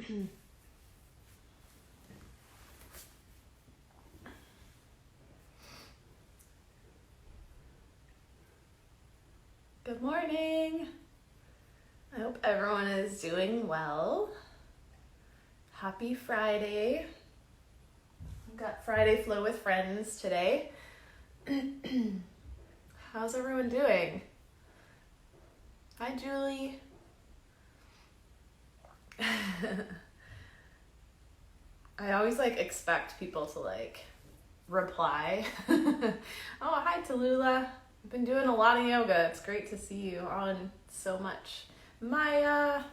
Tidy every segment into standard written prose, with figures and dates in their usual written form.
Good morning. I hope everyone is doing well. Happy Friday. We've got Friday Flow with Friends today. How's everyone doing? Hi, Julie. I always expect people to reply. Oh, hi, Tallulah. I've been doing a lot of yoga. It's great to see you on so much. Maya.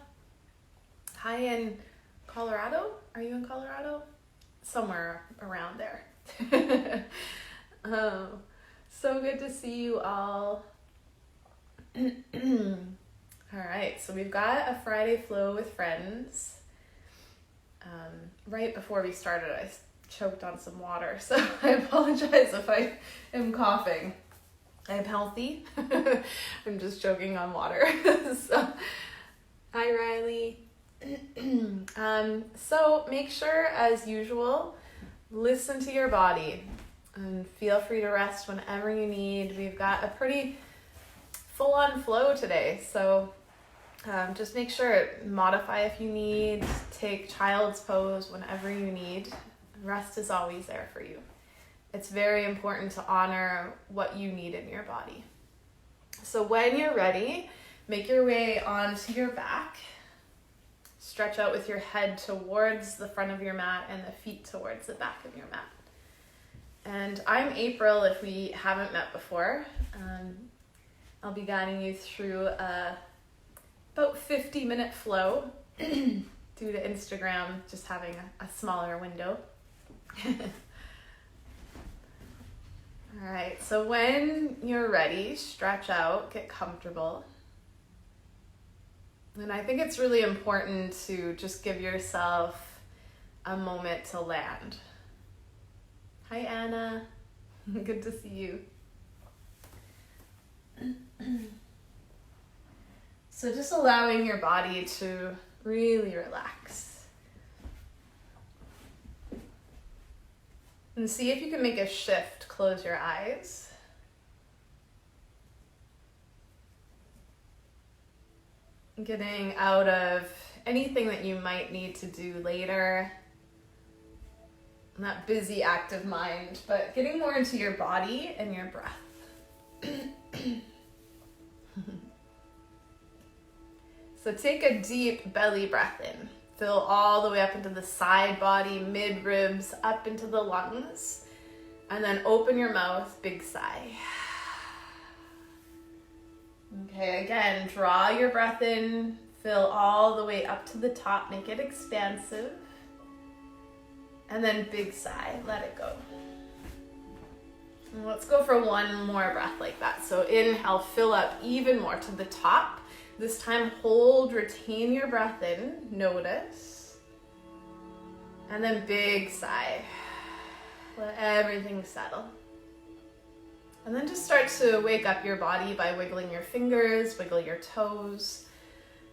Hi in Colorado. Are you in Colorado? Somewhere around there. Oh, so good to see you all. All right, so we've got a Friday Flow with Friends. Right before we started, I choked on some water, so I apologize if I am coughing. I'm healthy. I'm just choking on water. So, hi, Riley. So make sure, as usual, listen to your body and feel free to rest whenever you need. We've got a pretty full-on flow today, so just make sure, modify if you need, take child's pose whenever you need. Rest is always there for you. It's very important to honor what you need in your body. So when you're ready, make your way onto your back. Stretch out with your head towards the front of your mat and the feet towards the back of your mat. And I'm April if we haven't met before. I'll be guiding you through about 50-minute flow due to Instagram just having a smaller window. All right, so when you're ready, stretch out, get comfortable. And I think it's really important to just give yourself a moment to land. Hi, Anna. Good to see you. So just allowing your body to really relax. And see if you can make a shift. Close your eyes. Getting out of anything that you might need to do later. Not busy, active mind, but getting more into your body and your breath. So take a deep belly breath in. Fill all the way up into the side body, mid-ribs, up into the lungs. And then open your mouth, big sigh. Okay, again, draw your breath in. Fill all the way up to the top. Make it expansive. And then big sigh. Let it go. And let's go for one more breath like that. So inhale, fill up even more to the top. This time, hold, retain your breath in, notice. And then big sigh. Let everything settle. And then just start to wake up your body by wiggling your fingers, wiggle your toes.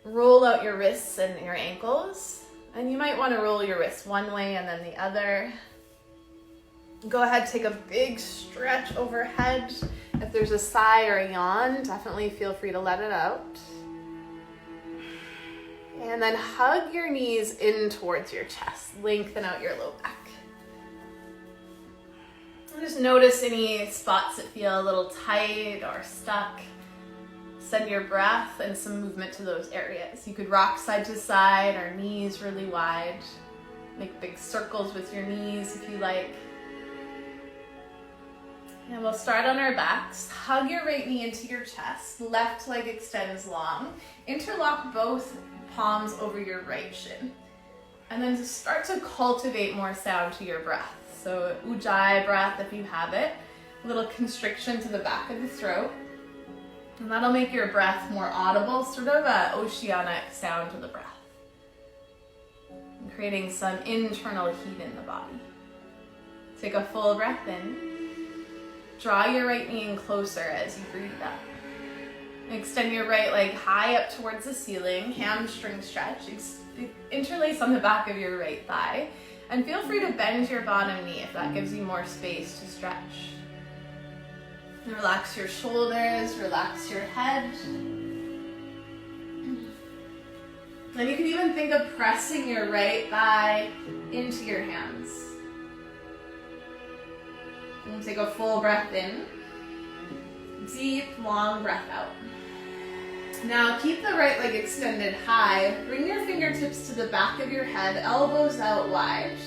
Roll out your wrists and your ankles. And you might want to roll your wrists one way and then the other. Go ahead, take a big stretch overhead. If there's a sigh or a yawn, definitely feel free to let it out. And then hug your knees in towards your chest. Lengthen out your low back. And just notice any spots that feel a little tight or stuck. Send your breath and some movement to those areas. You could rock side to side or knees really wide. Make big circles with your knees if you like. And we'll start on our backs. Hug your right knee into your chest. Left leg extends long. Interlock both palms over your right shin. And then just start to cultivate more sound to your breath. So Ujjayi breath if you have it. A little constriction to the back of the throat. And that'll make your breath more audible, sort of an oceanic sound to the breath. And creating some internal heat in the body. Take a full breath in. Draw your right knee in closer as you breathe up. Extend your right leg high up towards the ceiling, hamstring stretch, interlace on the back of your right thigh, and feel free to bend your bottom knee if that gives you more space to stretch. Relax your shoulders, relax your head. Then you can even think of pressing your right thigh into your hands. And take a full breath in. Deep, long breath out. Now keep the right leg extended high. Bring your fingertips to the back of your head, elbows out wide.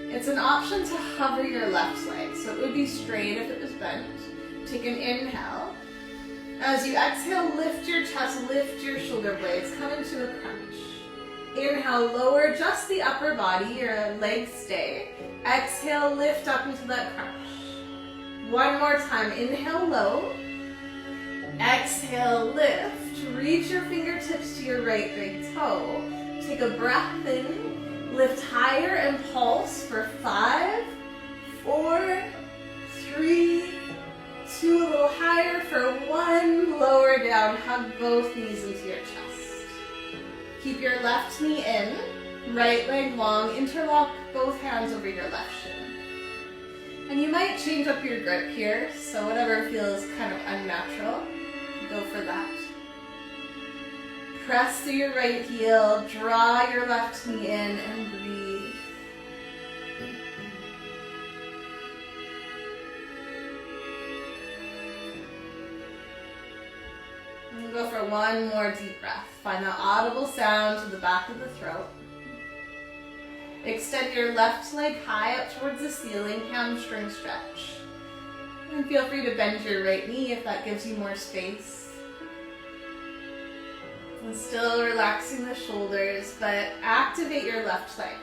It's an option to hover your left leg, so it would be straight if it was bent. Take an inhale. As you exhale, lift your chest, lift your shoulder blades, come into a crunch. Inhale, lower just the upper body, your legs stay. Exhale, lift up into that crunch. One more time, inhale low. Exhale, lift. Reach your fingertips to your right big toe. Take a breath in. Lift higher and pulse for 5, 4, 3, 2, a little higher for 1. Lower down, hug both knees into your chest. Keep your left knee in. Right leg long, interlock both hands over your left shin. And you might change up your grip here, so whatever feels kind of unnatural, go for that. Press through your right heel, draw your left knee in, and breathe. And go for one more deep breath. Find that audible sound to the back of the throat. Extend your left leg high up towards the ceiling, hamstring stretch. And feel free to bend your right knee if that gives you more space. And still relaxing the shoulders, but activate your left leg.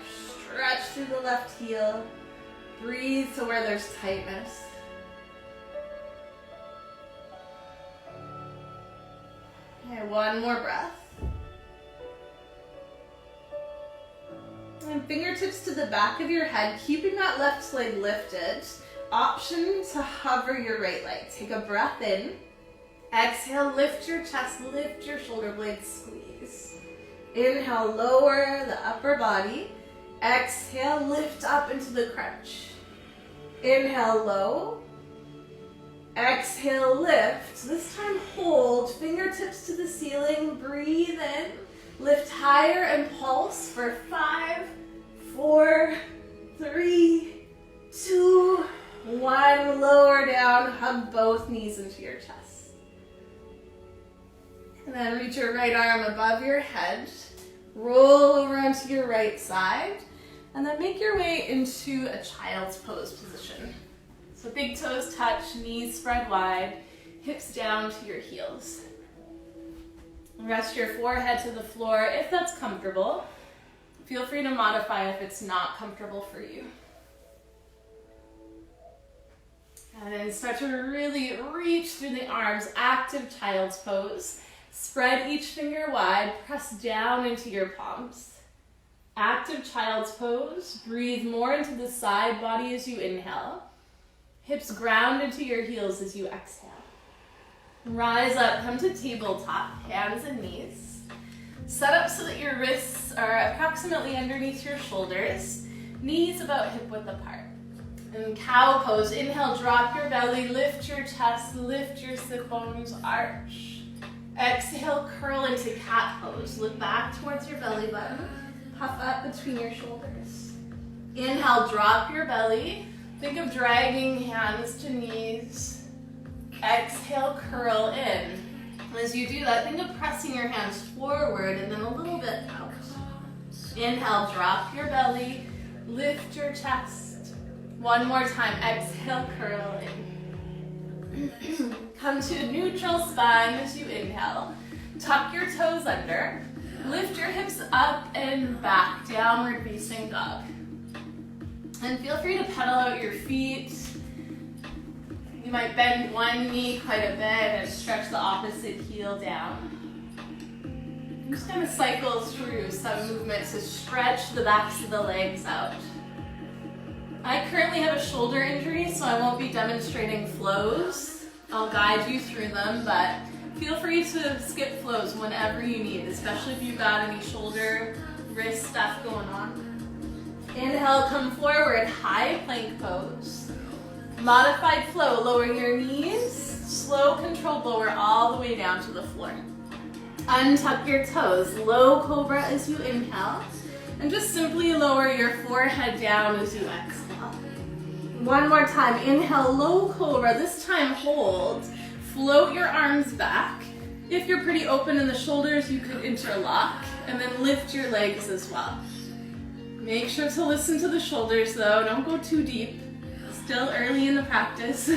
Stretch through the left heel. Breathe to where there's tightness. Okay, one more breath. And fingertips to the back of your head, keeping that left leg lifted. Option to hover your right leg. Take a breath in. Exhale, lift your chest, lift your shoulder blades, squeeze. Inhale, lower the upper body. Exhale, lift up into the crunch. Inhale, low. Exhale, lift. This time hold, fingertips to the ceiling, breathe in. Lift higher and pulse for 5, 4, 3, 2, 1. Lower down, hug both knees into your chest. And then reach your right arm above your head. Roll over onto your right side. And then make your way into a child's pose position. So big toes touch, knees spread wide, hips down to your heels. Rest your forehead to the floor if that's comfortable. Feel free to modify if it's not comfortable for you. And then start to really reach through the arms, active child's pose. Spread each finger wide, press down into your palms. Active child's pose. Breathe more into the side body as you inhale. Hips ground into your heels as you exhale. Rise up, come to tabletop, hands and knees. Set up so that your wrists are approximately underneath your shoulders, knees about hip width apart. And cow pose, inhale, drop your belly, lift your chest, lift your sit bones, arch. Exhale, curl into cat pose. Look back towards your belly button. Puff up between your shoulders. Inhale, drop your belly. Think of dragging hands to knees. Exhale, curl in. As you do that, think of pressing your hands forward and then a little bit out. Inhale, drop your belly. Lift your chest. One more time. Exhale, curl in. Come to a neutral spine as you inhale. Tuck your toes under. Lift your hips up and back, downward facing dog. And feel free to pedal out your feet. You might bend one knee quite a bit and stretch the opposite heel down. I'm just going to cycle through some movements to stretch the backs of the legs out. I currently have a shoulder injury, so I won't be demonstrating flows. I'll guide you through them, but Feel free to skip flows whenever you need, especially if you've got any shoulder, wrist stuff going on. Inhale, come forward, high plank pose. Modified flow, lower your knees, slow controlled lower all the way down to the floor. Untuck your toes, low cobra as you inhale, and just simply lower your forehead down as you exhale. One more time, inhale, low cobra, this time hold. Float your arms back. If you're pretty open in the shoulders, you could interlock, and then lift your legs as well. Make sure to listen to the shoulders though, don't go too deep. Still early in the practice.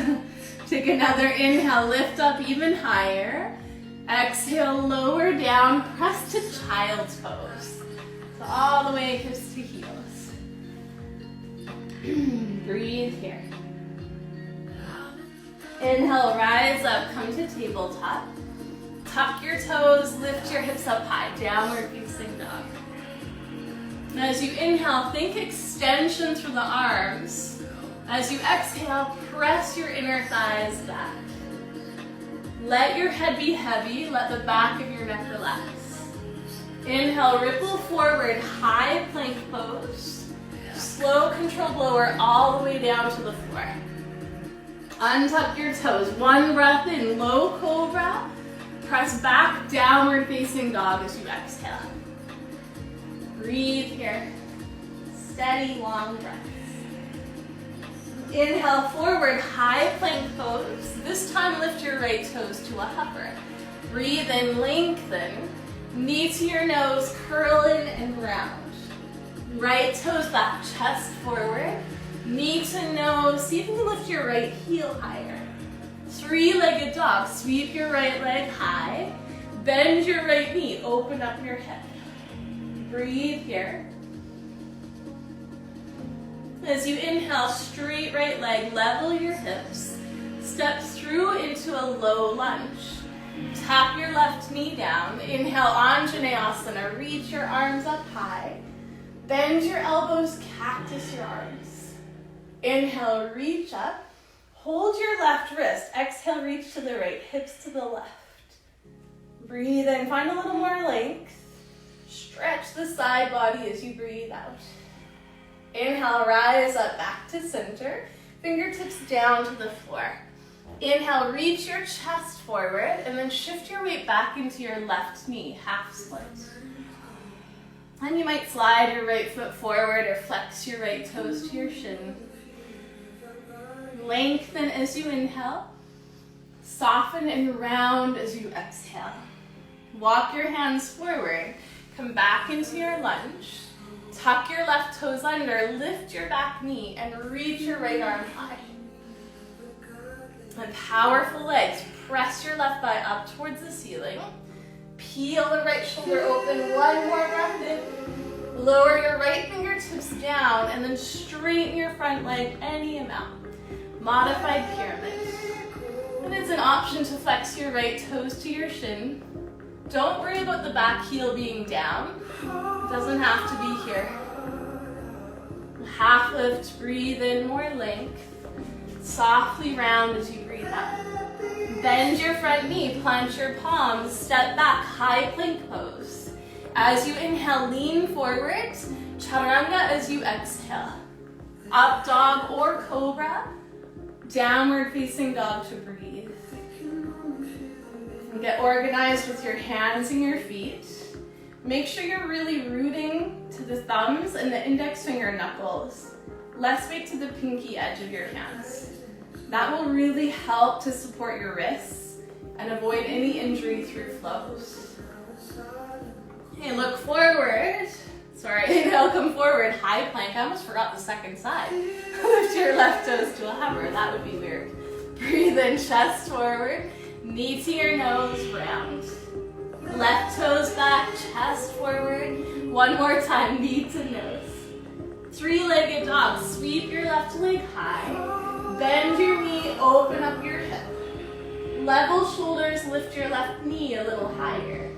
Take another inhale, lift up even higher. Exhale, lower down, press to child's pose. So all the way hips to heels. Breathe here. Inhale, rise up, come to tabletop. Tuck your toes, lift your hips up high, downward facing dog. As you inhale, think extension through the arms. As you exhale, press your inner thighs back. Let your head be heavy, let the back of your neck relax. Inhale, ripple forward, high plank pose. Slow, controlled lower all the way down to the floor. Untuck your toes, one breath in, low cobra. Press back, downward facing dog as you exhale. Breathe here. Steady, long breaths. Inhale, forward, high plank pose. This time lift your right toes to a hover. Breathe in, lengthen. Knee to your nose, curl in and round. Right toes back, chest forward. Knee to nose, see if you can lift your right heel higher. Three-legged dog, sweep your right leg high. Bend your right knee, open up your hip. Breathe here. As you inhale, straight right leg, level your hips. Step through into a low lunge. Tap your left knee down. Inhale, Anjaneyasana. Reach your arms up high. Bend your elbows, cactus your arms. Inhale, reach up. Hold your left wrist. Exhale, reach to the right, hips to the left. Breathe in, find a little more length. Stretch the side body as you breathe out. Inhale, rise up back to center. Fingertips down to the floor. Inhale, reach your chest forward and then shift your weight back into your left knee, half split. And you might slide your right foot forward or flex your right toes to your shin. Lengthen as you inhale. Soften and round as you exhale. Walk your hands forward. Come back into your lunge. Tuck your left toes under. Lift your back knee and reach your right arm high. And powerful legs. Press your left thigh up towards the ceiling. Peel the right shoulder open. One more breath in. Lower your right fingertips down and then straighten your front leg any amount. Modified pyramid. And it's an option to flex your right toes to your shin. Don't worry about the back heel being down. It doesn't have to be here. Half lift, breathe in, more length. Softly round as you breathe out. Bend your front knee, plant your palms, step back, high plank pose. As you inhale, lean forward, chaturanga as you exhale. Up dog or cobra, downward facing dog to breathe. And get organized with your hands and your feet. Make sure you're really rooting to the thumbs and the index finger knuckles. Less weight to the pinky edge of your hands. That will really help to support your wrists and avoid any injury through flows. Okay, look forward. Sorry, inhale, come forward, high plank. I almost forgot the second side. Lift your left toes to a hover. That would be weird. Breathe in, chest forward. Knee to your nose, round. Left toes back, chest forward. One more time, knee to nose. Three-legged dog. Sweep your left leg high. Bend your knee, open up your hip. Level shoulders, lift your left knee a little higher.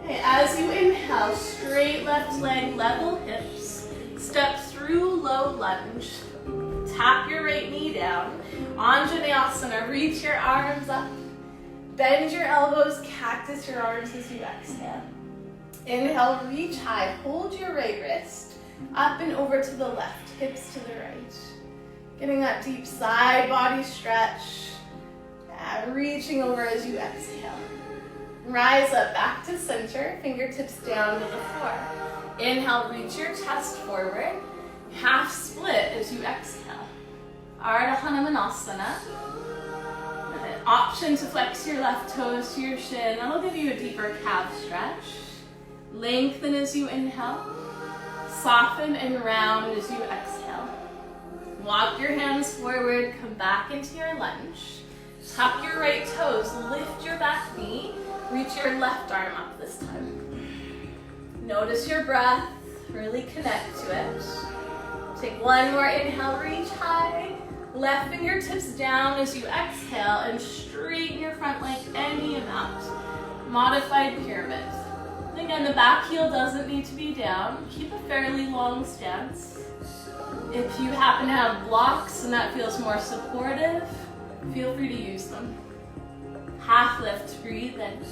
Okay, as you inhale, straight left leg, level hips. Step through low lunge. Tap your right knee down. Anjaneyasana, reach your arms up. Bend your elbows, cactus your arms as you exhale. Inhale, reach high, hold your right wrist up and over to the left, hips to the right. Getting that deep side body stretch. Reaching over as you exhale. Rise up back to center, fingertips down to the floor. Inhale, reach your chest forward. Half split as you exhale. Ardha Hanumanasana. An option to flex your left toes to your shin. That'll give you a deeper calf stretch. Lengthen as you inhale. Soften and round as you exhale. Walk your hands forward, come back into your lunge. Tuck your right toes, lift your back knee. Reach your left arm up this time. Notice your breath, really connect to it. Take one more inhale, reach high. Left fingertips down as you exhale and straighten your front leg any amount. Modified pyramid. Again, the back heel doesn't need to be down. Keep a fairly long stance. If you happen to have blocks and that feels more supportive, feel free to use them. Half lift, breathe in.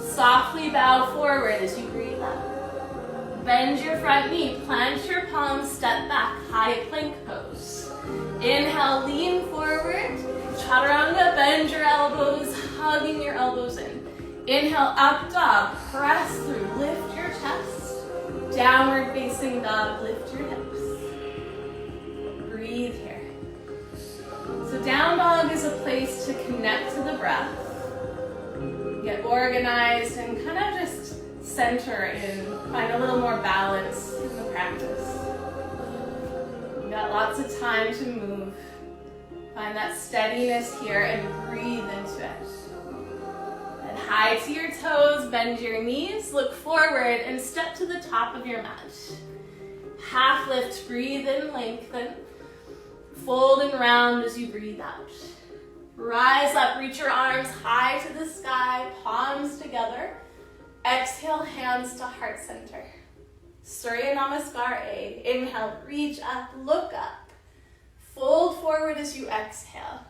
Softly bow forward as you breathe out. Bend your front knee, plant your palms, step back, high plank pose. Inhale, lean forward. Chaturanga, bend your elbows, hugging your elbows in. Inhale, up dog, press through, lift your chest. Downward facing dog, lift your hips. Breathe here. So down dog is a place to connect to the breath. Get organized and kind of just center in, find a little more balance in the practice. You've got lots of time to move. Find that steadiness here and breathe into it. And high to your toes, bend your knees, look forward and step to the top of your mat. Half lift, breathe in, lengthen. Fold and round as you breathe out. Rise up, reach your arms high to the sky, palms together. Exhale, hands to heart center. Surya Namaskar A. Inhale, reach up, look up. Fold forward as you exhale.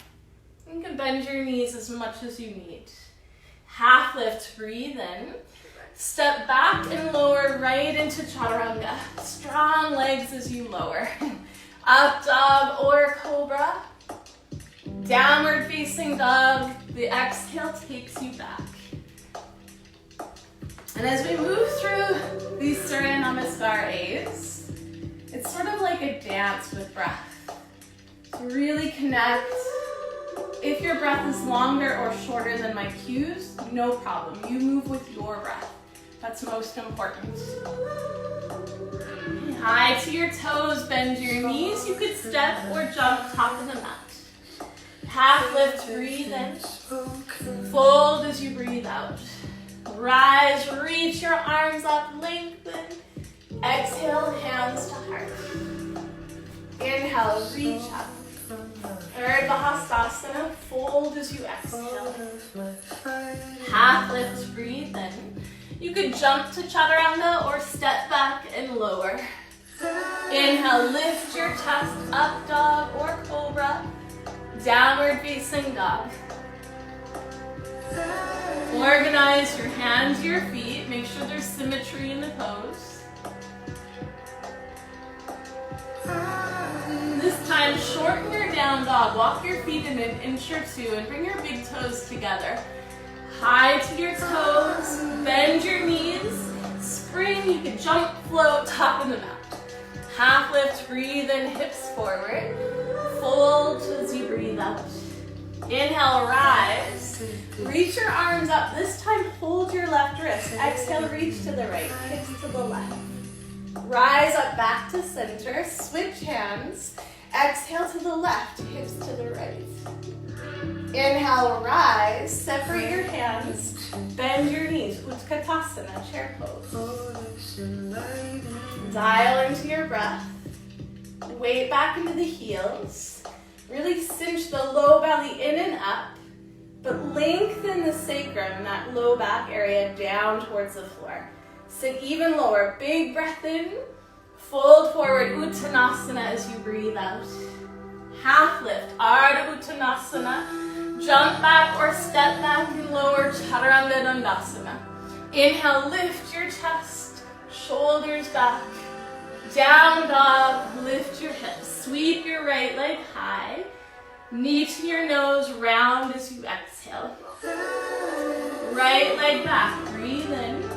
You can bend your knees as much as you need. Half lift, breathe in. Step back and lower right into Chaturanga. Strong legs as you lower. Up dog or cobra. Downward facing dog. The exhale takes you back. And as we move through these Surya Namaskar A's, it's sort of like a dance with breath. To really connect. If your breath is longer or shorter than my cues, no problem. You move with your breath. That's most important. High to your toes, bend your knees. You could step or jump top of the mat. Half lift, breathe in. Fold as you breathe out. Rise, reach your arms up, lengthen. Exhale, hands to heart. Inhale, reach up. Urdhva Hastasana, fold as you exhale. Half lift, breathe in. You could jump to Chaturanga or step back and lower. Inhale, lift your chest, up dog or cobra. Downward facing dog. Organize your hands, your feet. Make sure there's symmetry in the pose. This time, shorten your down dog. Walk your feet in an inch or two and bring your big toes together. High to your toes, bend your knees, spring, you can jump, float, top of the mat. Half lift, breathe in, hips forward. Fold as you breathe out. Inhale, rise. Reach your arms up. This time, hold your left wrist. Exhale, reach to the right, hips to the left. Rise up back to center, switch hands. Exhale to the left, hips to the right. Inhale, rise, separate your hands, bend your knees, Utkatasana, chair pose. Dial into your breath, weight back into the heels, really cinch the low belly in and up, but lengthen the sacrum, that low back area down towards the floor. Sit even lower, big breath in, fold forward, Uttanasana as you breathe out. Half lift, Ardha Uttanasana. Jump back or step back and lower Chaturanga Dandasana. Inhale, lift your chest, shoulders back. Down dog, lift your hips. Sweep your right leg high. Knee to your nose, round as you exhale. Right leg back, breathe in.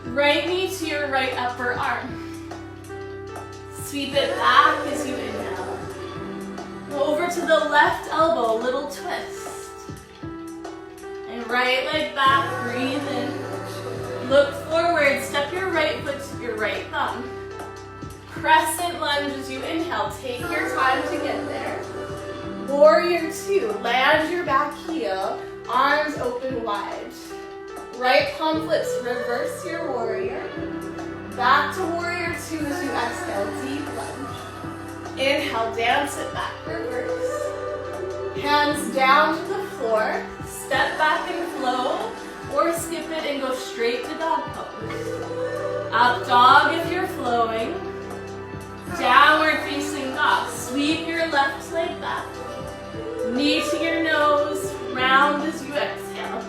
Right knee to your right upper arm. Sweep it back as you inhale. Over to the left elbow, little twist. And right leg back, breathe in. Look forward, step your right foot to your right thumb. Crescent lunge as you inhale, take your time to get there. Warrior two, land your back heel, arms open wide. Right palm flips, reverse your warrior. Back to warrior two as you exhale, deep lunge. Inhale, dance it back, reverse. Hands down to the floor, step back and flow, or skip it and go straight to dog pose. Up dog if you're flowing. Downward facing dog, sweep your left leg back. Knee to your nose, round as you exhale.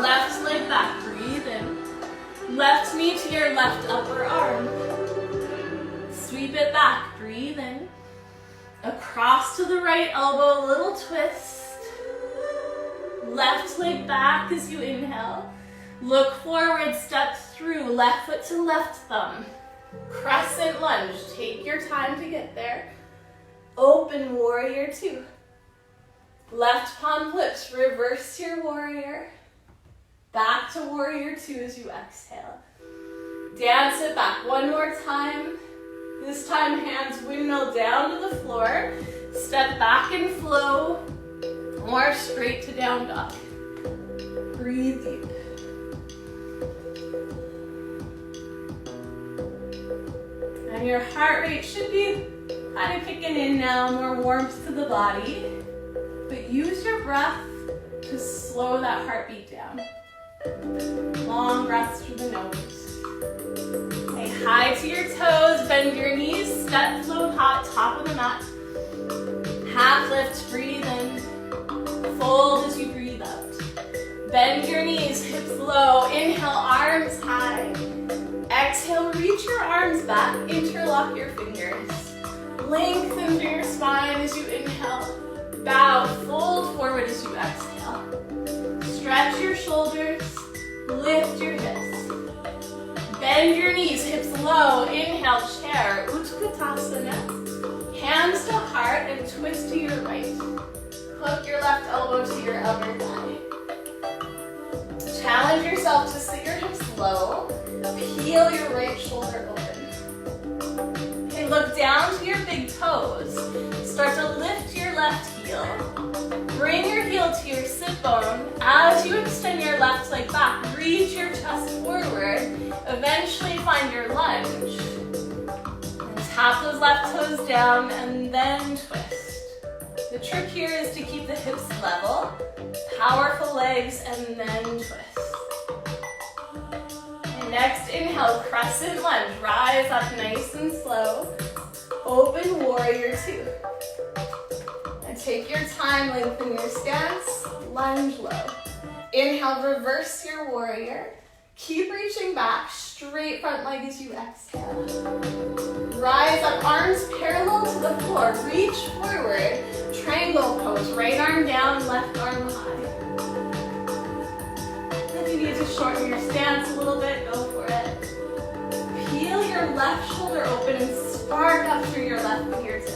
Left leg back, breathe in. Left knee to your left upper arm. Sweep it back, breathe in. Across to the right elbow, little twist. Left leg back as you inhale. Look forward, step through, left foot to left thumb. Crescent lunge, take your time to get there. Open warrior two. Left palm flips, reverse your warrior. Back to warrior two as you exhale. Dance it back one more time. This time hands windmill down to the floor. Step back and flow, or straight to down dog. Breathe deep. And your heart rate should be kind of kicking in now, more warmth to the body. But use your breath to slow that heartbeat down. Long breaths through the nose. Say hi to your toes, bend your knees, step float hot, top of the mat. Half lift, breathe in. Fold as you breathe out. Bend your knees, hips low. Inhale, arms high. Exhale, reach your arms back, interlock your fingers. Lengthen through your spine as you inhale. Bow, fold forward as you exhale. Stretch your shoulders, lift your hips. Bend your knees, hips low. Inhale, chair, Utkatasana. Hands to heart and twist to your right. Hook your left elbow to your outer thigh. Challenge yourself to sit your hips low. Peel your right shoulder open. Okay, look down to your big toes. Start to lift your left heel. Bring your heel to your sit bone. As you extend your left leg back, reach your chest forward. Eventually find your lunge. And tap those left toes down and then twist. The trick here is to keep the hips level. Powerful legs and then twist. Next, inhale, crescent lunge. Rise up nice and slow. Open warrior two. And take your time, lengthen your stance, lunge low. Inhale, reverse your warrior. Keep reaching back, straight front leg as you exhale. Rise up, arms parallel to the floor. Reach forward, triangle pose. Right arm down, left arm high. If you need to shorten your stance a little bit, go for it. Peel your left shoulder open and spark up through your left fingertips.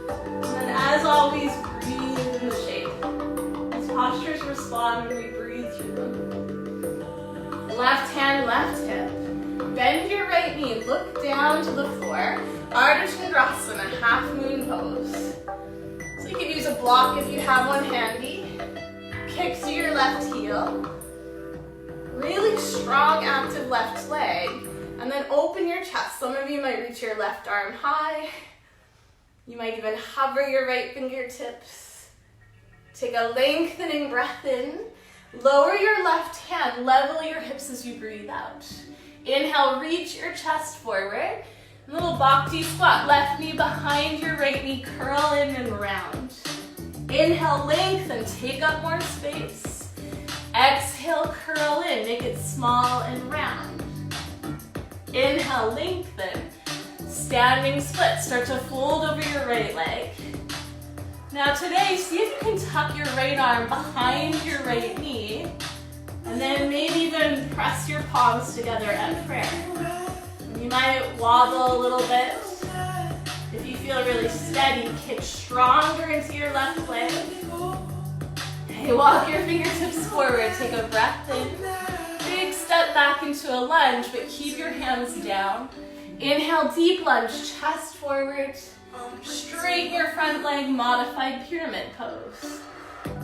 And then as always, breathe in the shape. These postures respond when we breathe through them. Left hand, left hip. Bend your right knee, look down to the floor. Ardha Chandrasana, half moon pose. So you can use a block if you have one handy. Kick to your left heel. Really strong, active left leg. And then open your chest. Some of you might reach your left arm high. You might even hover your right fingertips. Take a lengthening breath in. Lower your left hand, level your hips as you breathe out. Inhale, reach your chest forward. Little bhakti squat, left knee behind your right knee, curl in and round. Inhale, lengthen, take up more space. Exhale, curl in, make it small and round. Inhale, lengthen. Standing split, start to fold over your right leg. Now today, see if you can tuck your right arm behind your right knee, and then maybe even press your palms together at prayer. You might wobble a little bit. If you feel really steady, kick stronger into your left leg. Okay, walk your fingertips forward, take a breath in. Big step back into a lunge, but keep your hands down. Inhale, deep lunge, chest forward. Straighten your front leg, modified pyramid pose.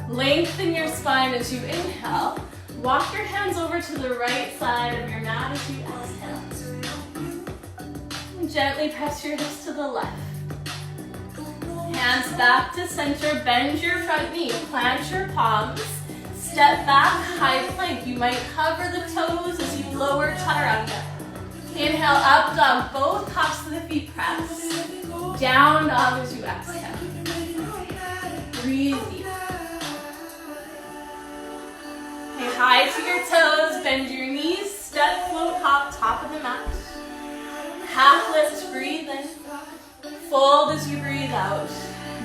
Lengthen your spine as you inhale. Walk your hands over to the right side of your mat as you exhale. And gently press your hips to the left. Hands back to center, bend your front knee, plant your palms. Step back, high plank. You might cover the toes as you lower chaturanga. Inhale, up dog, both tops of the feet press. Down dog as you exhale. Breathe deep. Okay, high to your toes, bend your knees, step, float, hop, top of the mat. Half lift, breathe in. Fold as you breathe out.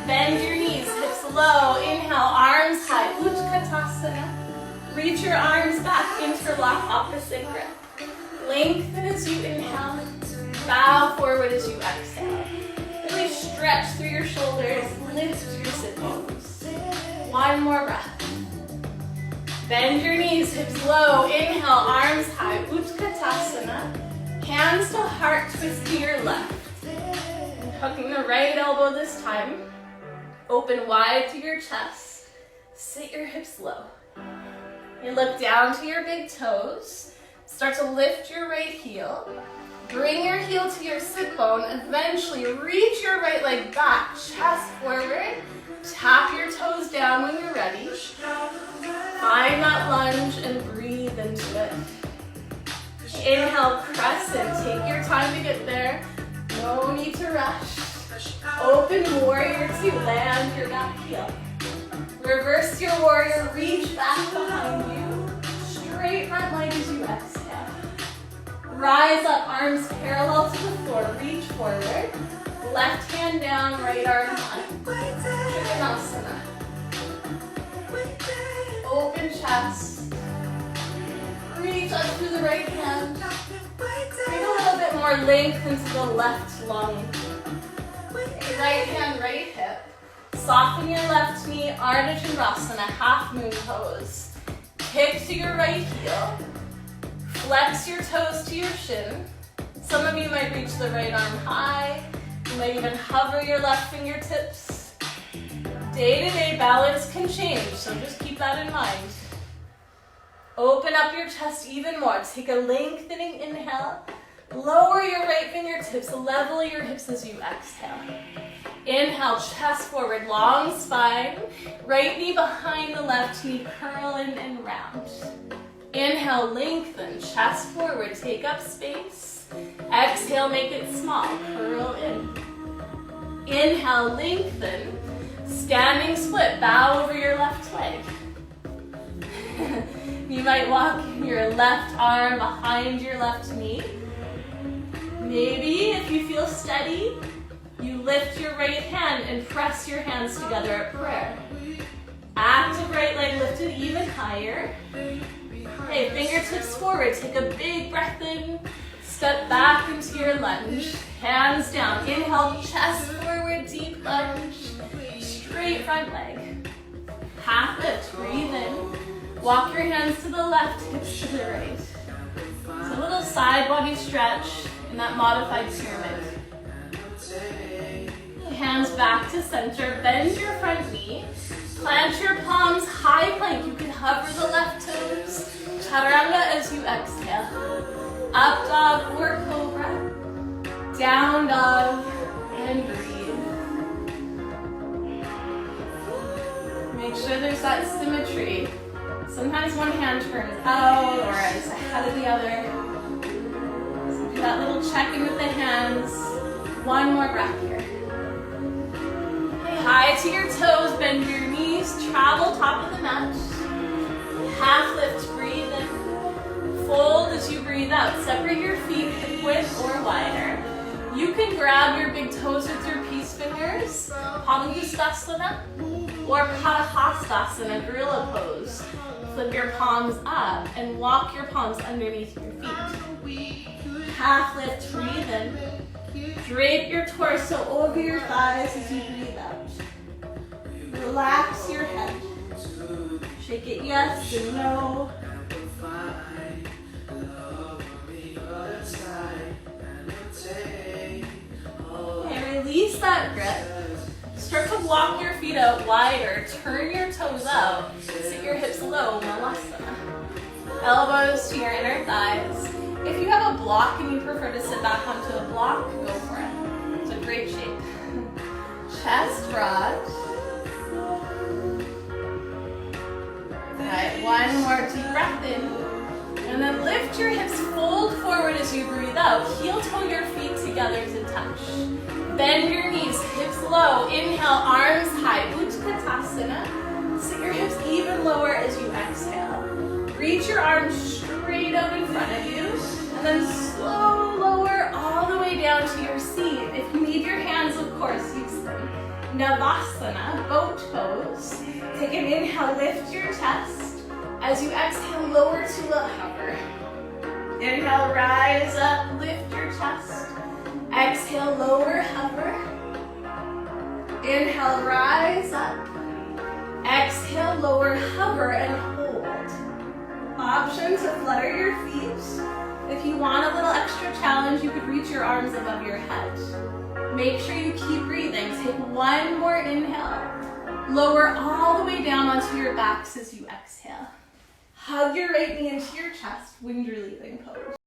Bend your knees, hips low. Inhale, arms high, Utkatasana. Reach your arms back, interlock opposite grip. Lengthen as you inhale, bow forward as you exhale. Really stretch through your shoulders, lift your sit bones. One more breath. Bend your knees, hips low. Inhale, arms high, Utkatasana. Hands to heart, twist to your left. And hooking the right elbow this time. Open wide to your chest. Sit your hips low. You look down to your big toes. Start to lift your right heel. Bring your heel to your sit bone. Eventually reach your right leg back, chest forward. Tap your toes down when you're ready. Find that lunge and breathe into it. Inhale, press in. Take your time to get there. No need to rush. Open warrior two. Land your back heel. Reverse your warrior. Reach back behind you. Straight front leg as you exhale. Rise up, arms parallel to the floor. Reach forward. Left hand down, right arm high. Trikonasana. Open chest. Reach up through the right hand. Bring a little bit more length into the left lung. Right hand, right hip. Soften your left knee, Ardha Chandrasana, half moon pose. Kick to your right heel. Flex your toes to your shin. Some of you might reach the right arm high. You might even hover your left fingertips. Day-to-day balance can change, so just keep that in mind. Open up your chest even more. Take a lengthening inhale. Lower your right fingertips. Level your hips as you exhale. Inhale, chest forward, long spine. Right knee behind the left knee, curl in and round. Inhale, lengthen, chest forward, take up space. Exhale, make it small, curl in. Inhale, lengthen, standing split, bow over your left leg. You might walk your left arm behind your left knee. Maybe if you feel steady, you lift your right hand and press your hands together at prayer. Active right leg lifted even higher. Okay, fingertips forward, take a big breath in, step back into your lunge, hands down, inhale, chest forward, deep lunge, straight front leg, half lift, breathe in, walk your hands to the left, hips to the right. So a little side body stretch in that modified pyramid. Hands back to center, bend your front knee, plant your palms, high plank, you can hover the left toes. Chaturanga as you exhale. Up dog or cobra. Down dog and breathe. Make sure there's that symmetry. Sometimes one hand turns out or is ahead of the other. So do that little check-in with the hands. One more breath here. Okay, high to your toes, bend your knees. travel top of the mat. Half lift, breathe in. Fold as you breathe out. Separate your feet hip width or wider. You can grab your big toes with your peace fingers, Padangusthasana, or Padahastasana, gorilla pose. Flip your palms up and walk your palms underneath your feet. Half lift, breathe in. Drape your torso over your thighs as you breathe out. Relax your head. Shake it yes and no. And release that grip. Start to walk your feet out wider. Turn your toes out. Sit your hips low, Malasana. Elbows to your inner thighs. If you have a block and you prefer to sit back onto a block, go for it. It's a great shape. Chest broad. Alright, one more deep breath in. And then lift your hips, fold forward as you breathe out. Heel toe your feet together to touch. Bend your knees, hips low. Inhale, arms high, Utkatasana. Sit your hips even lower as you exhale. Reach your arms straight out in front of you. And then slow lower all the way down to your seat. If you need your hands, of course, use them. Navasana, boat pose. Take an inhale, lift your chest. As you exhale, lower to a hover. Inhale, rise up, lift your chest. Exhale, lower, hover. Inhale, rise up. Exhale, lower, hover, and hold. Option to flutter your feet. If you want a little extra challenge, you could reach your arms above your head. Make sure you keep breathing. Take one more inhale. Lower all the way down onto your backs as you exhale. Hug your right knee into your chest, wind relieving pose.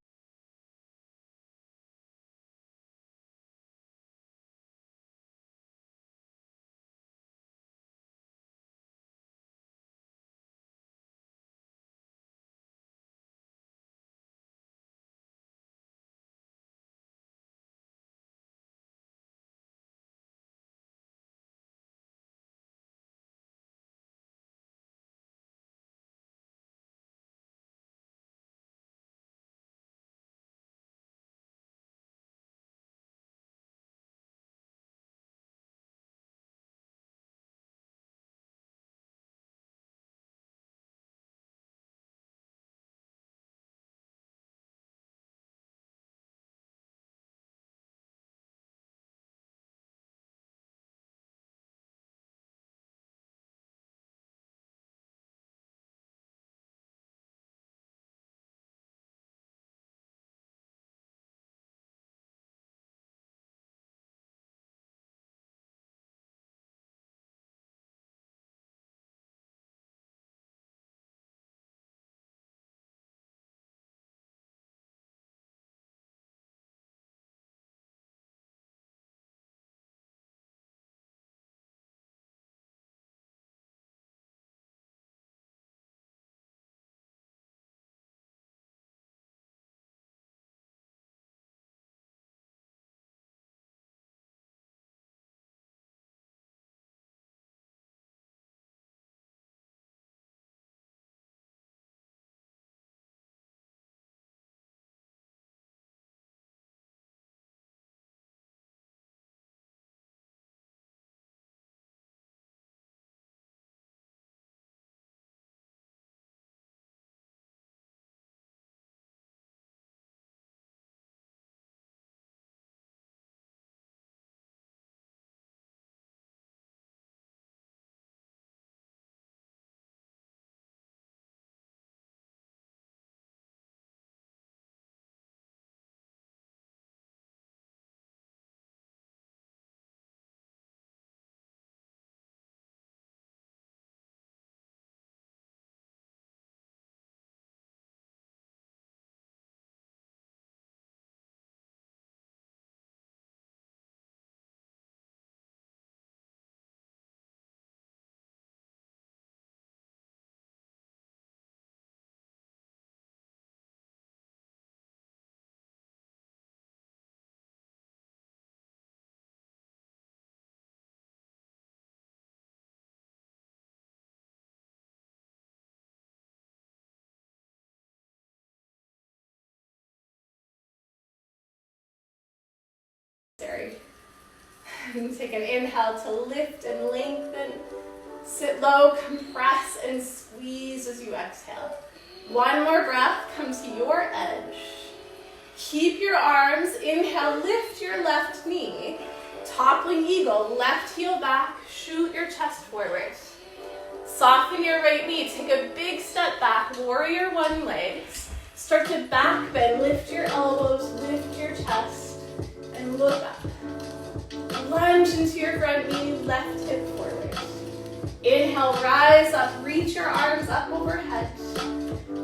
And take an inhale to lift and lengthen. Sit low, compress and squeeze as you exhale. One more breath, come to your edge. Keep your arms, inhale, lift your left knee. Toppling eagle, left heel back, shoot your chest forward. Soften your right knee, take a big step back, warrior one legs. Start to back bend, lift your elbows, lift your chest, and look up. Lunge into your front knee, left hip forward. Inhale, rise up, reach your arms up overhead.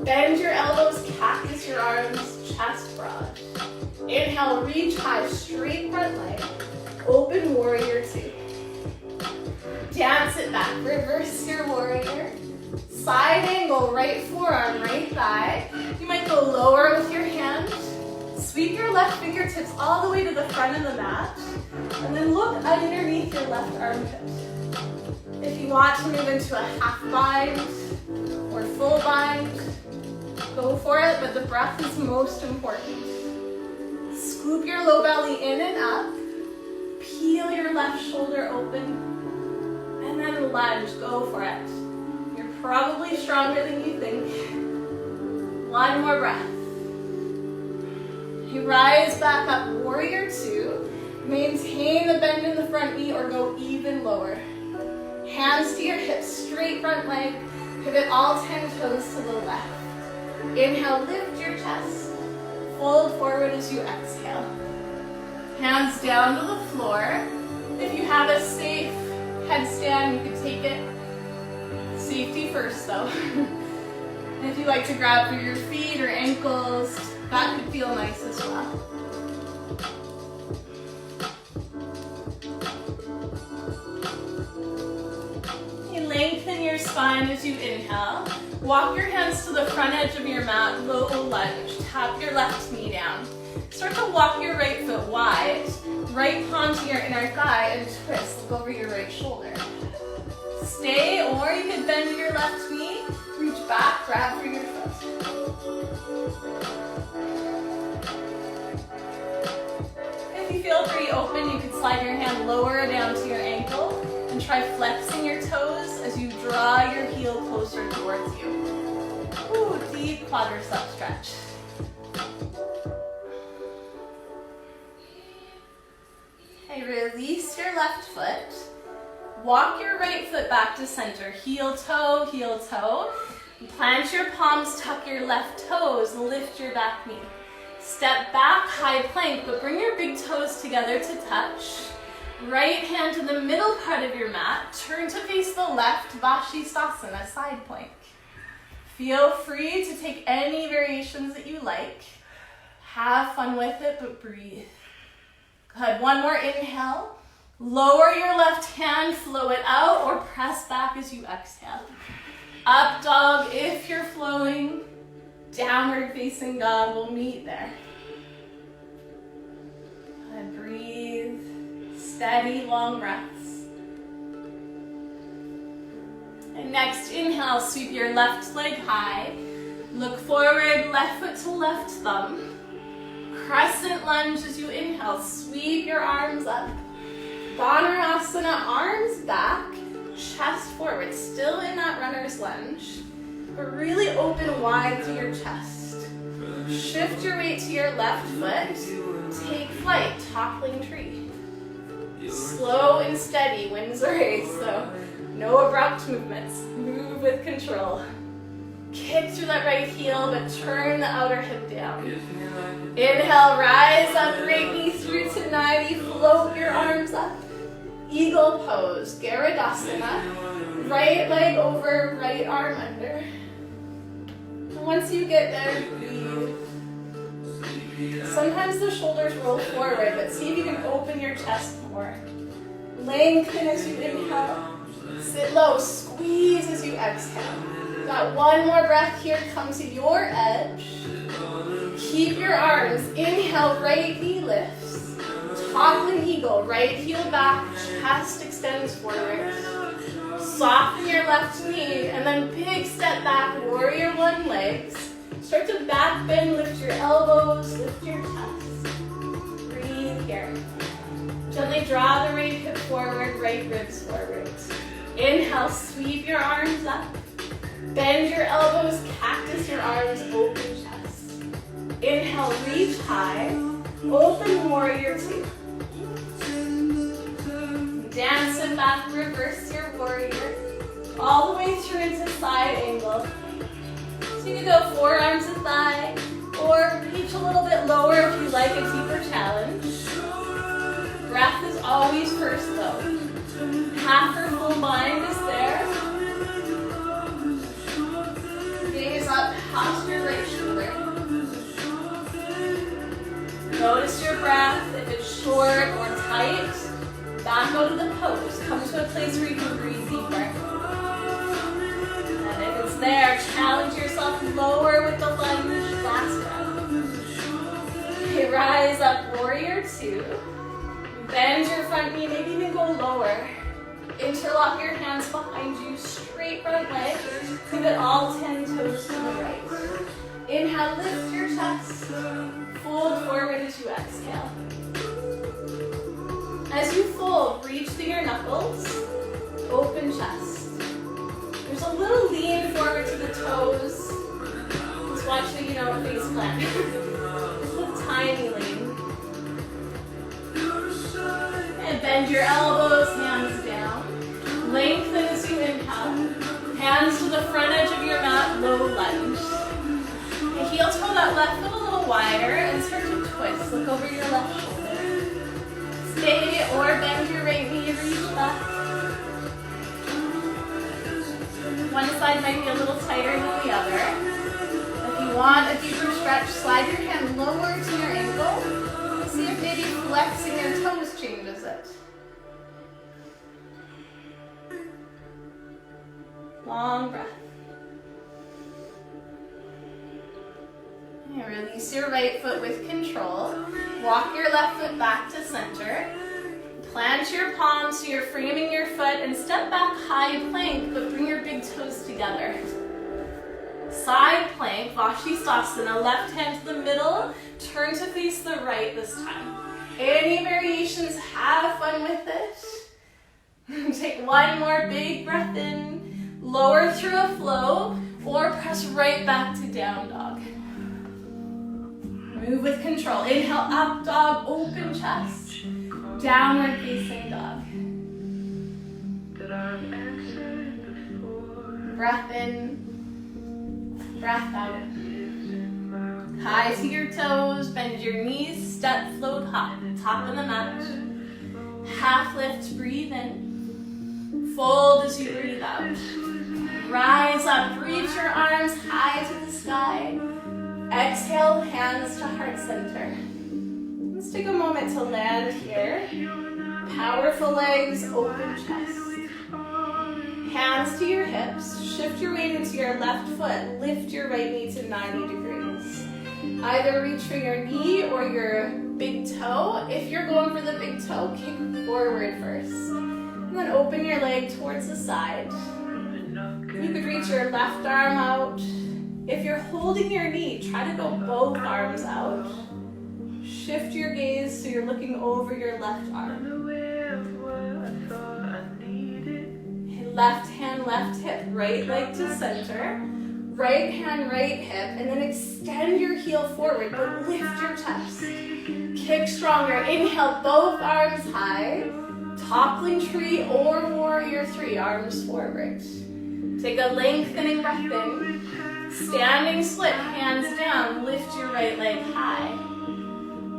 Bend your elbows, cactus your arms, chest broad. Inhale, reach high, straight front leg. Open warrior two. Dance it back, reverse your warrior. Side angle, right forearm, right thigh. You might go lower with your hand. Sweep your left fingertips all the way to the front of the mat. And then look underneath your left armpit. If you want to move into a half bind or full bind, go for it, but the breath is most important. Scoop your low belly in and up. Peel your left shoulder open. And then lunge, go for it. You're probably stronger than you think. One more breath. You rise back up, warrior two. Maintain the bend in the front knee or go even lower. Hands to your hips, straight front leg. Pivot all 10 toes to the left. Inhale, lift your chest. Fold forward as you exhale. Hands down to the floor. If you have a safe headstand, you can take it. Safety first though. And if you like to grab for your feet or ankles, that could feel nice as well. Lengthen your spine as you inhale. Walk your hands to the front edge of your mat, low lunge. Tap your left knee down. Start to walk your right foot wide. Right palm to your inner thigh and twist. Look over your right shoulder. Stay, or you can bend your left knee. Reach back, grab for your foot. If you feel pretty open, you can slide your hand lower down to your ankle. And try flexing your toes as you draw your heel closer towards you. Ooh, deep quadricep stretch. Okay, release your left foot. Walk your right foot back to center. Heel toe, heel toe. Plant your palms, tuck your left toes, lift your back knee. Step back, high plank, but bring your big toes together to touch. Right hand to the middle part of your mat. Turn to face the left, Vashisthasana, side plank. Feel free to take any variations that you like. Have fun with it, but breathe. Good, one more inhale. Lower your left hand, flow it out, or press back as you exhale. Up dog if you're flowing. Downward facing dog will meet there. Good, breathe. Steady, long breaths. And next, inhale, sweep your left leg high. Look forward, left foot to left thumb. Crescent lunge as you inhale. Sweep your arms up. Dhanurasana, arms back, chest forward. Still in that runner's lunge, but really open wide to your chest. Shift your weight to your left foot. Take flight, toppling tree. Slow and steady, wins the race, so no abrupt movements. Move with control. Kick through that right heel, but turn the outer hip down. Inhale, rise up, right knee through to 90, float your arms up. Eagle pose, Garudasana. Right leg over, right arm under. And once you get there, breathe. Sometimes the shoulders roll forward, but see if you can open your chest more. Lengthen as you inhale. Sit low, squeeze as you exhale. Got one more breath here, come to your edge. Keep your arms, inhale, right knee lifts. Toppling eagle, right heel back, chest extends forward. Soften your left knee, and then big step back, warrior one legs. Start to back bend, lift your elbows, lift your chest. Breathe here. Gently draw the right hip forward, right ribs forward. Inhale, sweep your arms up. Bend your elbows, cactus your arms, open chest. Inhale, reach high. Open warrior two. Dance it back, reverse your warrior. All the way through into side angle. So you can go forearms and thigh, or reach a little bit lower if you like a deeper challenge. Breath is always first though. Half or full mind is there. Gaze up past your right shoulder. Notice your breath. If it's short or tight, back out of the pose. Come to a place where you can breathe deeper. And if it's there, challenge yourself lower with the lunge. Last breath. Okay, rise up, warrior two. Bend your front knee, maybe even go lower. Interlock your hands behind you, straight front leg. Pivot all 10 toes to the right. Inhale, lift your chest. Fold forward as you exhale. As you fold, reach through your knuckles. Open chest. There's a little lean forward to the toes. Just watch so you don't face plant. Just a tiny lean. And bend your elbows, hands down. Lengthen as you inhale. Hands to the front edge of your mat, low lunge. And heel toe that left foot a little wider and start to twist. Look over your left shoulder. Stay or bend your right knee, reach back. One side might be a little tighter than the other. If you want a deeper stretch, slide your hand lower to your ankle. See if maybe flexing your toes changes it. Long breath. And release your right foot with control. Walk your left foot back to center. Plant your palms so you're framing your foot and step back high plank, but bring your big toes together. Side plank, Vashisthasana, left hand to the middle, turn to face the right this time. Any variations, have fun with it. Take one more big breath in, lower through a flow, or press right back to down dog. Move with control. Inhale, up dog, open chest, downward facing dog. Breath in, breath out. High to your toes, bend your knees, step, float, hop. Top of the mat. Half lift, breathe in. Fold as you breathe out. Rise up, reach your arms high to the sky. Exhale, hands to heart center. Let's take a moment to land here. Powerful legs, open chest. Hands to your hips. Shift your weight into your left foot. Lift your right knee to 90 degrees. Either reach for your knee or your big toe. If you're going for the big toe, kick forward first. And then open your leg towards the side. You could reach your left arm out. If you're holding your knee, try to go both arms out. Shift your gaze so you're looking over your left arm. Left hand, left hip, right leg to center. Right hand, right hip, and then extend your heel forward, but lift your chest. Kick stronger. Inhale, both arms high. Toppling tree or warrior three, arms forward. Take a lengthening breath in. Standing split, hands down, lift your right leg high.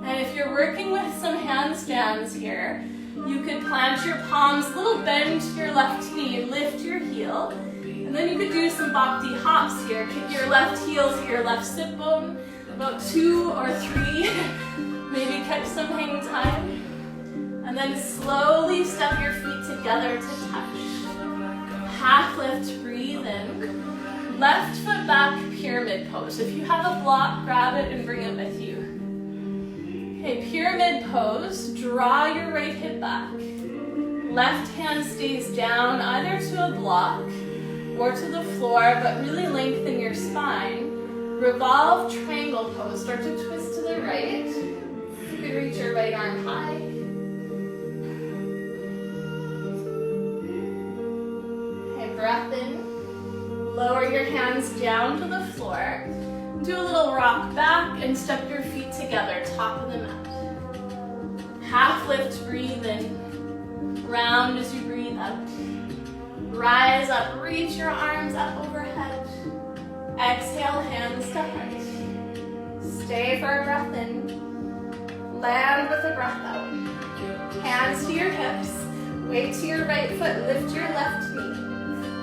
And if you're working with some handstands here, you could plant your palms, little bend to your left knee, lift your heel. And then you could do some bhakti hops here. Kick your left heel to your left sit bone, about 2 or 3. Maybe catch some hang time. And then slowly step your feet together to touch. Half lift, breathe in. Left foot back, pyramid pose. If you have a block, grab it and bring it with you. Okay, pyramid pose. Draw your right hip back. Left hand stays down either to a block or to the floor, but really lengthen your spine. Revolve triangle pose. Start to twist to the right. You could reach your right arm high. Lower your hands down to the floor. Do a little rock back and step your feet together, top of the mat. Half lift, breathe in. Round as you breathe out. Rise up, reach your arms up overhead. Exhale, hands to heart. Stay for a breath in. Land with a breath out. Hands to your hips. Weight to your right foot, lift your left knee.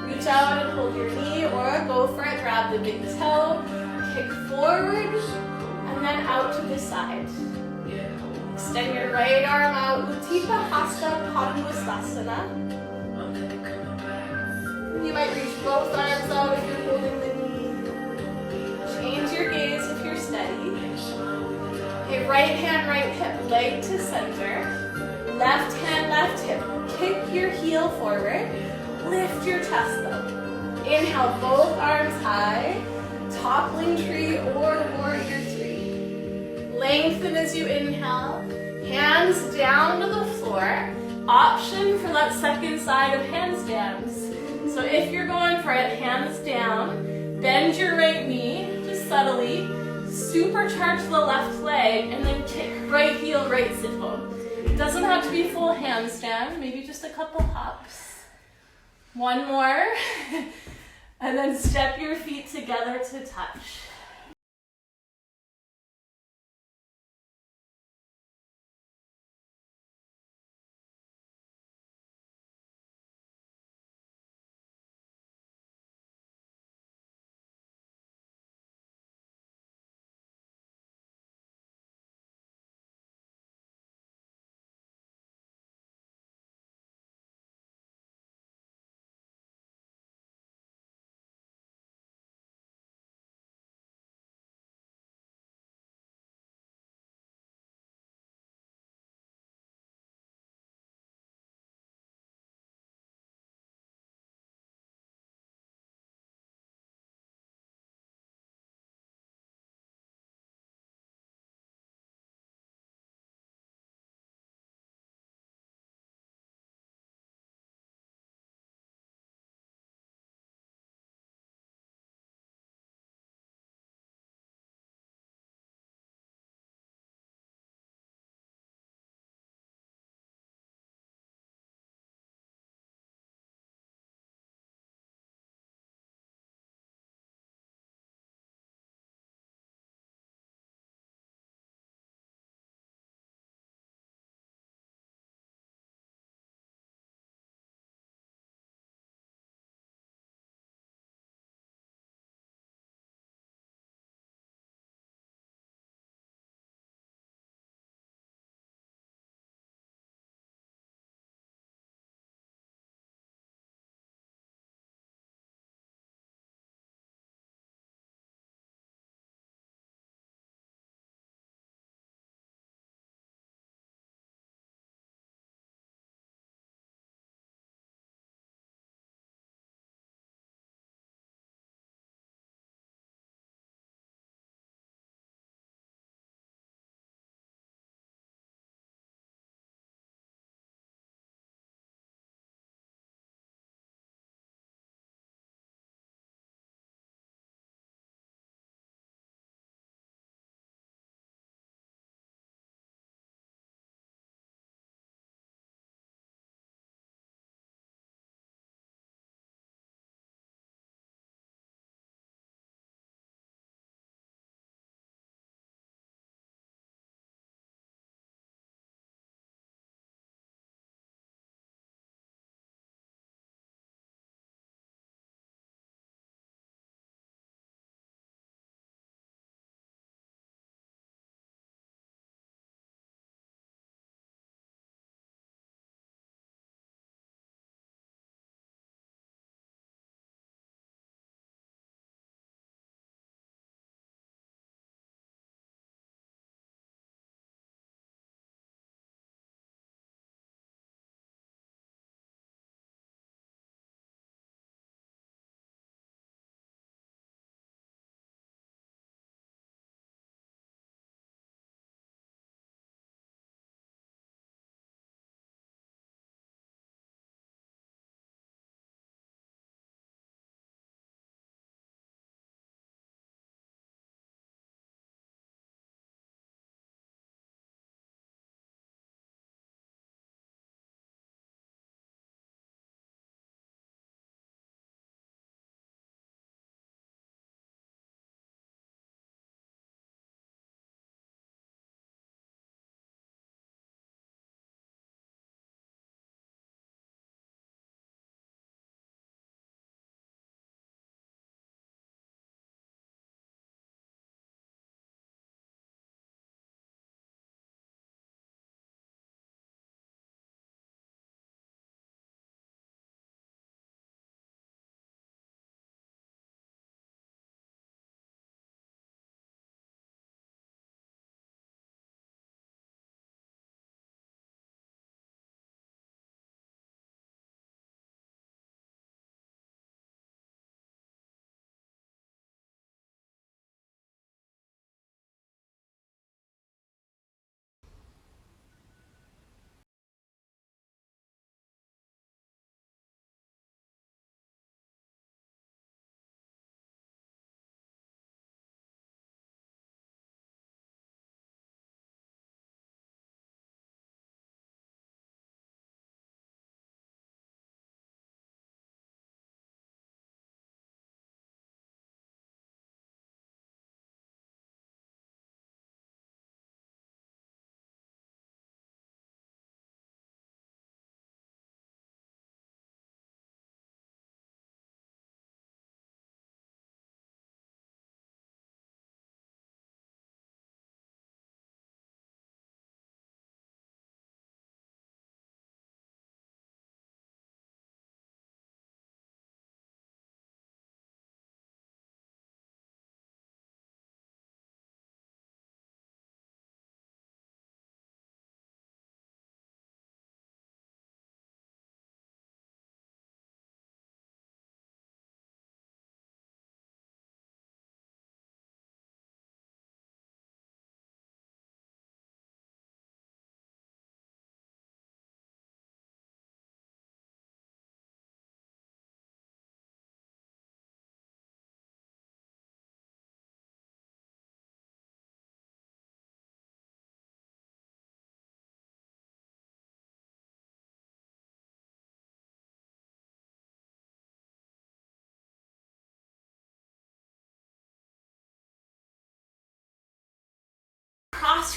Reach out and hold your knee, or go for it, grab the big toe, kick forward, and then out to the side. Extend your right arm out, Utthita Hasta Padangusthasana. You might reach both arms out if you're holding the knee. Change your gaze if you're steady. Okay, right hand, right hip, leg to center. Left hand, left hip. Kick your heel forward. Lift your chest though. Inhale, both arms high. Toppling tree or warrior three. Lengthen as you inhale. Hands down to the floor. Option for that second side of handstands. So if you're going for it, hands down. Bend your right knee, just subtly. Supercharge the left leg and then kick right heel, right sit bone. It doesn't have to be full handstand, maybe just a couple hops. One more. And then step your feet together to touch.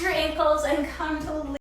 Relax your ankles and come to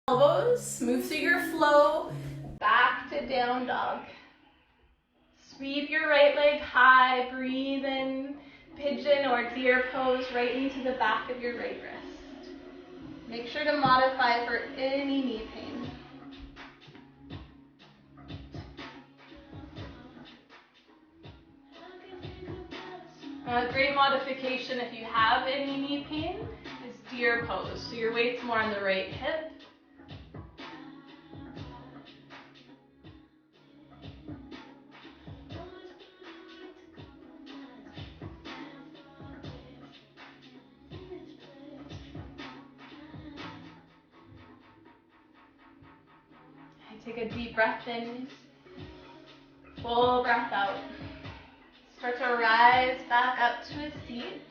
elbows, move through your flow, back to down dog. Sweep your right leg high, breathe in, pigeon or deer pose right into the back of your right wrist. Make sure to modify for any knee pain. A great modification if you have any knee pain is deer pose. So your weight's more on the right hip. Take a deep breath in, full breath out. Start to rise back up to a seat.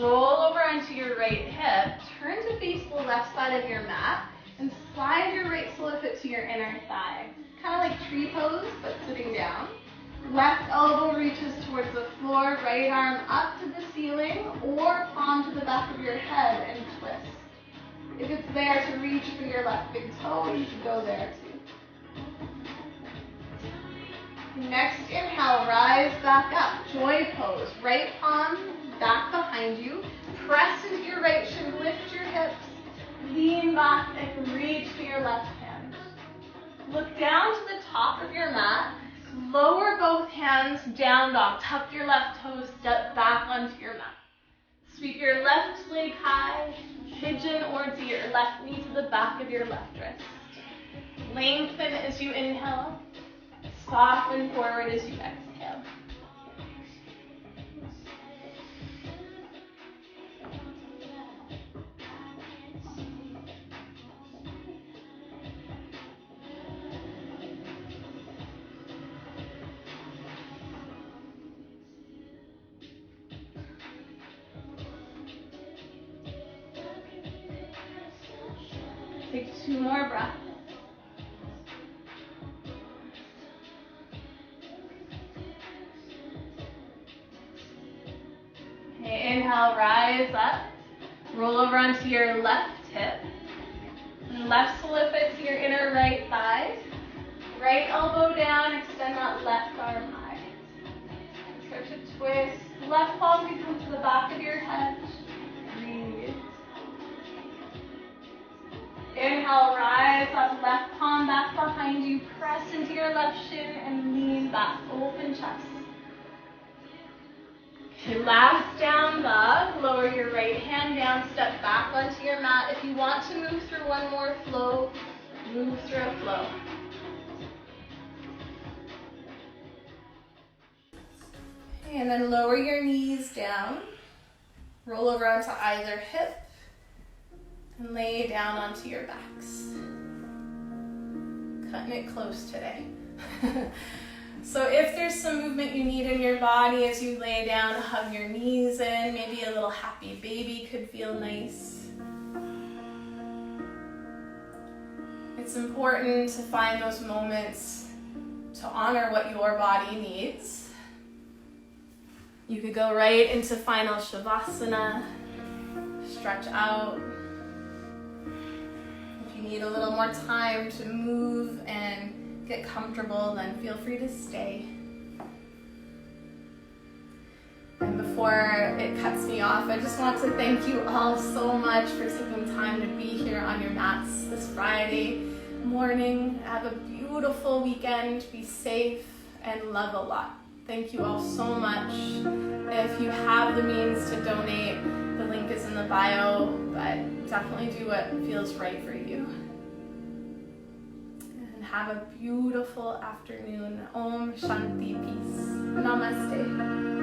Roll over onto your right hip. Turn to face the left side of your mat and slide your right solar foot to your inner thigh. Kind of like tree pose, but sitting down. Left elbow reaches towards the floor, right arm up to the ceiling, or palm to the back of your head and twist. If it's there to reach for your left big toe, you should go there too. Next inhale, rise back up, joy pose. Right palm back behind you. Press into your right shin, lift your hips, lean back and reach for your left hand. Look down to the top of your mat, lower both hands, down dog. Tuck your left toes, step back onto your mat. Sweep your left leg high, pigeon or deer, left knee to the back of your left wrist. Lengthen as you inhale. Soften forward as you exhale. Take 2 more breaths. Inhale, rise up. Roll over onto your left hip. And left sole foot to your inner right thigh. Right elbow down, extend that left arm high. Start to twist. Left palm can come to the back of your head. Breathe. Inhale, rise up, left palm back behind you. Press into your left shin and lean back, open chest. Okay, last down dog. Lower your right hand down, step back onto your mat. If you want to move through one more flow, move through a flow. Okay, and then lower your knees down. Roll over onto either hip. And lay down onto your backs. Cutting it close today. So if there's some movement you need in your body as you lay down, hug your knees in. Maybe a little happy baby could feel nice. It's important to find those moments to honor what your body needs. You could go right into final Shavasana. Stretch out. Need a little more time to move and get comfortable, then feel free to stay. And before it cuts me off, I just want to thank you all so much for taking time to be here on your mats this Friday morning. Have a beautiful weekend, be safe, and love a lot. Thank you all so much. If you have the means to donate, the link is in the bio, but definitely do what feels right for you. And have a beautiful afternoon. Om Shanti, peace. Namaste.